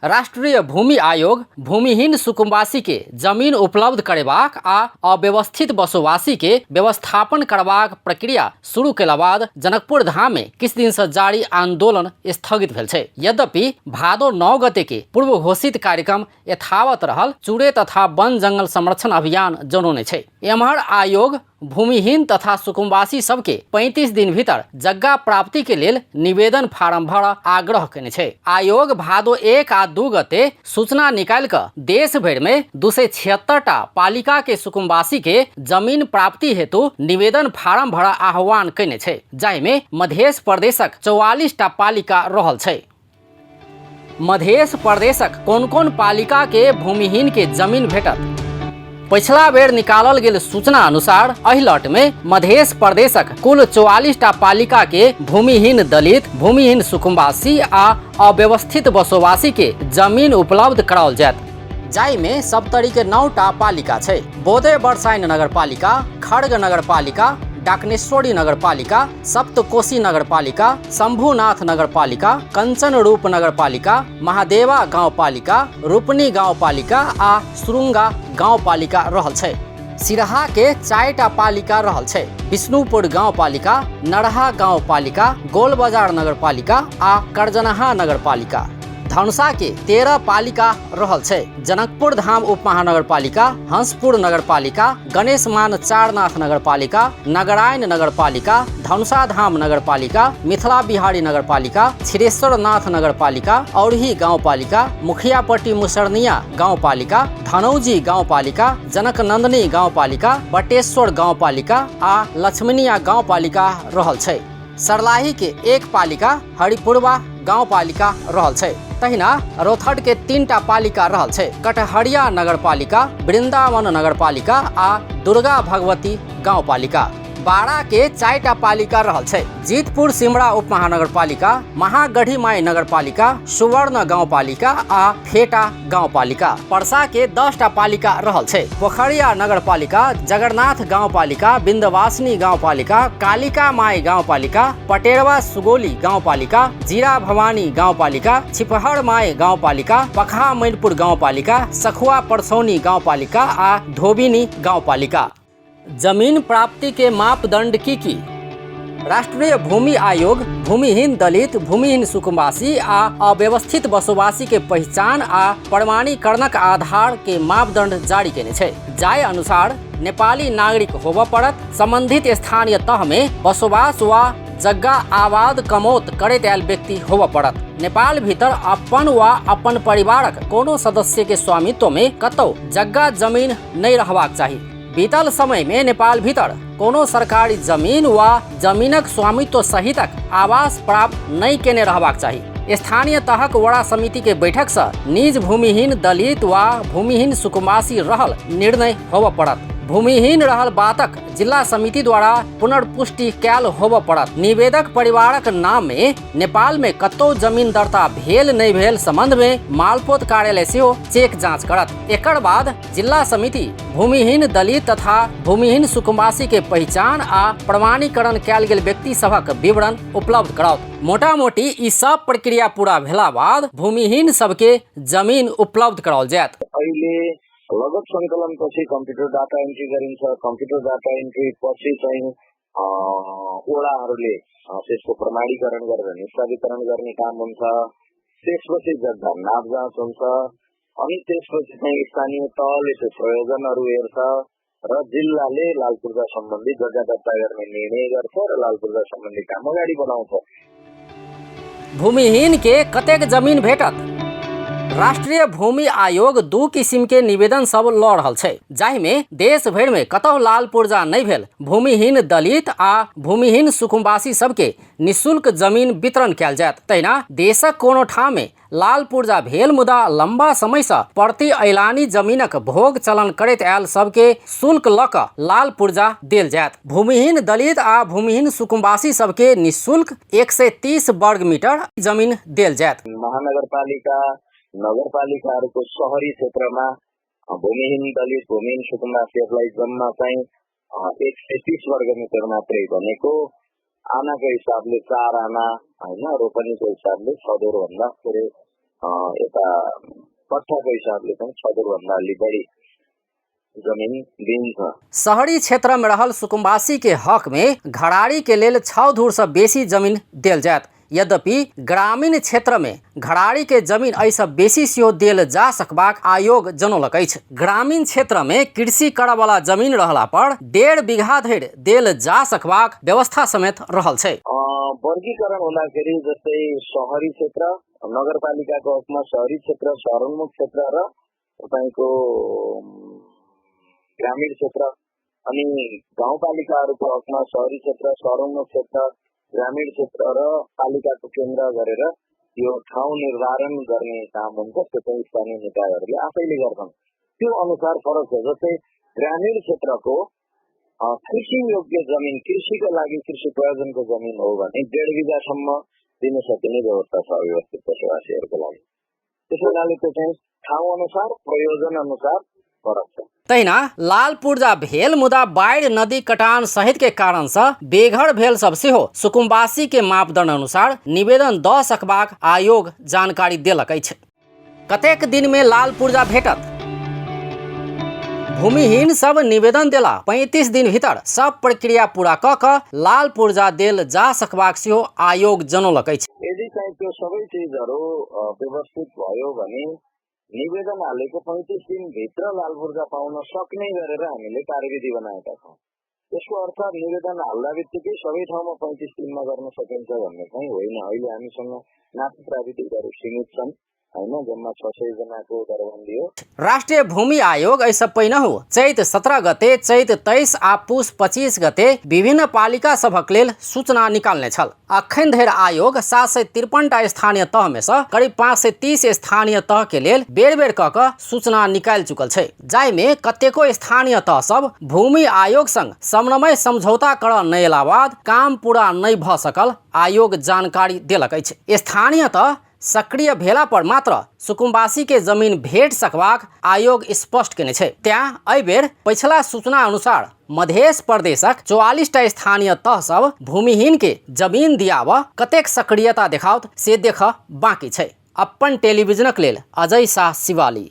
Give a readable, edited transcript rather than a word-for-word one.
राष्ट्रीय भूमि आयोग भूमिहीन सुकुम्बासी के जमीन उपलब्ध करेबाक आ अव्यवस्थित बसोबासी के व्यवस्थापन करबाक प्रक्रिया शुरू केला बाद जनकपुर धाम में किछु दिन से जारी आंदोलन स्थगित भेल छै। यद्यपि भादो 9 गते के पूर्व घोषित कार्यक्रम यथावत रहल। चूड़े तथा वन जंगल संरक्षण अभियान जनौने छै। एम्हर आयोग भूमिहीन तथा सुकुम्बासी सबके 35 दिन भीतर जगह प्राप्ति के लेल निवेदन फार्म भर आग्रह केने छै। आयोग भादो 1 आ 2 गते सूचना निकाल कर देश भर में 276 टा पालिका के सुकुम्बासी के जमीन प्राप्ति हेतु निवेदन फार्म भर आह्वान केने छै, जाहि में मध्य प्रदेशक 44 टा पालिका रहल छै। मध्य प्रदेशक कोन कोन पालिका के भूमिहीन के जमीन भेटत? पिछला बेर निकालल गेल सूचना अनुसार एहि लॉट में मध्य प्रदेशक कुल 44 टा पालिका के भूमिहीन दलित, भूमिहीन सुकुम्बासी आ अव्यवस्थित बसोबासी के जमीन उपलब्ध कराओल जायत, जाहि में सप्तरी के 9 टा पालिका छै। बोधे बरसाइन नगर पालिका, खड़ग नगर पालिका, डाकनेश्वरी नगर पालिका, सप्तकोशी नगर पालिका, शंभुनाथ नगर पालिका, कंचन रूप नगर पालिका, महादेवा गांव पालिका, रूपनी गांव पालिका आ सुरुंगा गांव पालिका रहल छै। सिरहा के 4 टा पालिका रहल छै। विष्णुपुर गांव पालिका, नरहा गांव पालिका, गोल बाजार नगर पालिका आ करजनहा नगर पालिका। धनुषा के 13 पालिका रहल छै। जनकपुर धाम उप महानगर पालिका, हंसपुर नगर पालिका, गणेश मान चारनाथ नगर पालिका, नगरायन नगर पालिका, धनुषा धाम नगर पालिका, मिथिला बिहारी नगर पालिका, छिरेश्वर नाथ नगर पालिका, औरही गांव पालिका, मुखियापट्टी मुसरनिया गांव पालिका, धनौजी गांव पालिका, जनक नंदनी गांव पालिका, बटेश्वर गांव पालिका आ लक्ष्मनिया गांव पालिका रहल छै। सरलाही के 1 पालिका, हरिपुरवा गांव पालिका रहल छै। तहिना रोथड़ के 3 टा पालिका रहल छै। कटहरिया नगर पालिका, वृंदावन नगर पालिका आ दुर्गा भगवती गांव पालिका। बाड़ा के 4 टा पालिका रहल छै। जीतपुर सिमरा उप महानगर पालिका, महागढ़ी माई नगर पालिका, सुवर्ण गांव पालिका आ फेटा गांव पालिका। परसा के 10 टा पालिका रहल छै। पोखरिया नगर पालिका, जगन्नाथ गांव पालिका, बिंदवासिनी गांव पालिका, कालिका माई गांव पालिका, पटेरवा सुगोली गांव पालिका, जीरा भवानी गांव पालिका, छिपहर माई गांव पालिका, पखा मैनपुर गांव पालिका, सखुआ परसौनी गांव पालिका आ धोबिनी गांव पालिका। जमीन प्राप्ति के मापदंड की? राष्ट्रीय भूमि आयोग भूमिहीन दलित, भूमिहीन सुकुम्बासी आ अव्यवस्थित बसोबासी के पहचान आ प्रमाणीकरणक आधार के मापदंड जारी केने छै। जाहि अनुसार नेपाली नागरिक होबऽ पड़त, संबंधित स्थानीय तह में बसोबास वा जगह आबाद कमौत करैत आयल व्यक्ति होबऽ पड़त। नेपाल भीतर अपन वा अपन परिवारक कोनो सदस्य के स्वामित्व में कतौ जगह जमीन नहीं रहबाक चाही। बीतल समय में नेपाल भीतर कोनो सरकारी जमीन वा जमीनक स्वामित्व सहितक आवास प्राप्त नहीं केने रहबाक चाही। स्थानीय तहक वड़ा समिति के बैठक से निज भूमिहीन दलित वा भूमिहीन सुकुम्बासी रहल निर्णय होबऽ पड़त। भूमिहीन रहल बातक जिला समिति द्वारा पुनर्पुष्टि कैल होबऽ पड़त। निवेदक परिवारक नाम में नेपाल में कतौ जमीन दर्ता भेल नहीं भेल संबंध में मालपोत कार्यालय सेहो चेक जांच करत। एकर बाद जिला समिति भूमिहीन दलित तथा भूमिहीन सुकुम्बासी के पहचान आ प्रमाणीकरण कैल गेल व्यक्ति सभक विवरण उपलब्ध कराओत। मोटा मोटी ई सब प्रक्रिया पूरा भेला बाद भूमिहीन सबके जमीन उपलब्ध कराओल जायत। लगत संकलन पछि कम्प्युटर डाटा एन्ट्री गरिन्छ। कम्प्युटर डाटा एन्ट्री पछि चाहिँ वडाहरूले त्यसको प्रमाणीकरण गरेर निष्पादीकरण गर्ने काम हुन्छ। त्यसपछि जग्गा नापजाँच हुन्छ। अनि त्यसपछि चाहिँ स्थानीय तहले त्यो प्रयोजनहरू हेर्छ र जिल्लाले लाल पूर्जा सम्बन्धी जग्गा दर्ता गर्ने निर्णय गर्छ र लाल पूर्जा सम्बन्धी काम अगाडि बढाउँछ। भूमिहीन के कतेक जमीन भेटत? राष्ट्रीय भूमि आयोग 2 किसिम के निवेदन सब लऽ रहल छै, जाहि में देश भर में कतौ लाल पूर्जा नहीं भेल भूमिहीन दलित आ भूमिहीन सुकुम्बासी सबके निःशुल्क जमीन वितरण कैल जायत। तहिना देशक कोनो ठाम में लाल पूर्जा भेल मुदा लंबा समय से प्रति ऐलानी जमीनक भोग चलन करैत आयल सबके शुल्क लऽ कऽ लाल पूर्जा देल जायत। भूमिहीन दलित आ भूमिहीन सुकुम्बासी सबके निःशुल्क 130 वर्ग मीटर जमीन देल जायत। महानगरपालिका नगरपालिकाहरूको शहरी क्षेत्रमा भूमिहीन दलित, भूमिहीन सुकुम्बासीहरूलाई जम्मा चाहिँ 130 वर्ग मिटर मात्रै भनेको आनाको हिसाबले 4 आना हैन, रोपनीको हिसाबले 6 भन्दा थोरै यता पट्टाको हिसाबले पनि 6 भन्दा अलि बढी जमीन दिन्छ। शहरी क्षेत्र में रहल सुकुम्बासी के हक में घराड़ी के लेल 6 धूर से बेसी जमीन देल जायत। यद्यपि ग्रामीण क्षेत्र में घराड़ी के जमीन ऐसा बेसी सेहो देल जा सकबाक आयोग जनौलक अछि। ग्रामीण क्षेत्र में कृषि करय वाला जमीन रहला पर 1.5 बीघा धरि देल जा सकबाक व्यवस्था समेत रहल छै। वर्गीकरण हुँदाखेरि जस्तै शहरी क्षेत्र, नगरपालिकाको हकमा शहरी क्षेत्र, शहरोन्मुख क्षेत्र र तपाईको ग्रामीण क्षेत्र, अनि गाउँपालिकाहरूको हकमा शहरी क्षेत्र, शहरोन्मुख क्षेत्र, ग्रामीण क्षेत्र र पालिकाको केन्द्र गरेर यो ठाउँ निर्धारण गर्ने काम हुन्छ। त्यो चाहिँ स्थानीय निकायहरूले आफैले गर्छन्। त्यो अनुसार फरक छ। जस्तै ग्रामीण क्षेत्रको कृषि योग्य जमीन, कृषिको लागि कृषि प्रयोजनको जमीन हो भने 1.5 बीघासम्म दिन सकिने व्यवस्था छ व्यवस्थित बसोबासीहरूको लागि। त्यसो हुनाले त्यो चाहिँ ठाउँ अनुसार, प्रयोजन अनुसार फरक छ। तहिना लाल पूर्जा भेल मुदा बाढ़, नदी कटान सहित के कारण से बेघर भेल सब सेहो सुकुम्बासी के मापदंड अनुसार निवेदन द सकबाक आयोग जानकारी देलक अछि। कतेक दिन में लाल पूर्जा भेटत? भूमिहीन सब निवेदन देला 35 दिन भीतर सब प्रक्रिया पूरा क लाल पूर्जा देल जा सकबाक सेहो आयोग जनौलक अछि। यदि चाहिँ त्यो सबै चीजहरू व्यवस्थित भयो भने निवेदन हालेको 35 दिन भित्र लाल पूर्जा पाउन सक्ने गरेर हामीले कार्यविधि बनाएका छौँ। त्यसको अर्थ निवेदन हाल्दा बित्तिकै सबै ठाउँमा 35 दिनमा गर्न सकिन्छ भन्ने चाहिँ होइन। अहिले हामीसँग नापी प्राविधिकहरू सीमित छन्, हैन, जम्मा 600 जनाको दरबन्दी हो। राष्ट्रिय भूमि आयोग ऐसा पहिनहु चैत 17 गते, चैत 23 आ पुस 25 गते विभिन्न पालिका सभक लेल सूचना निकाल्ने छल। अखन धरि आयोग 753 स्थानीय तह में से करीब 530 स्थानीय तह के लेल बेर बेर क सूचना निकाल चुकल छै, जाहि में कतेको स्थानीय तह सब भूमि आयोग संग समन्वय समझौता कर नै एला बाद काम पूरा नहीं भ सकल आयोग जानकारी देलक अछि। स्थानीय तह सक्रिय भेला पर मात्र सुकुम्बासी के जमीन भेट सकबाक आयोग स्पष्ट केने छै। त्यहाँ एहि बेर पिछला सूचना अनुसार मध्य प्रदेशक 44टा स्थानीय तह सब भूमिहीन के जमीन दियाब कतेक सक्रियता देखाओत से देख बाकी छै। अपन टेलीविजनक लेल अजय शाह, शिवाली।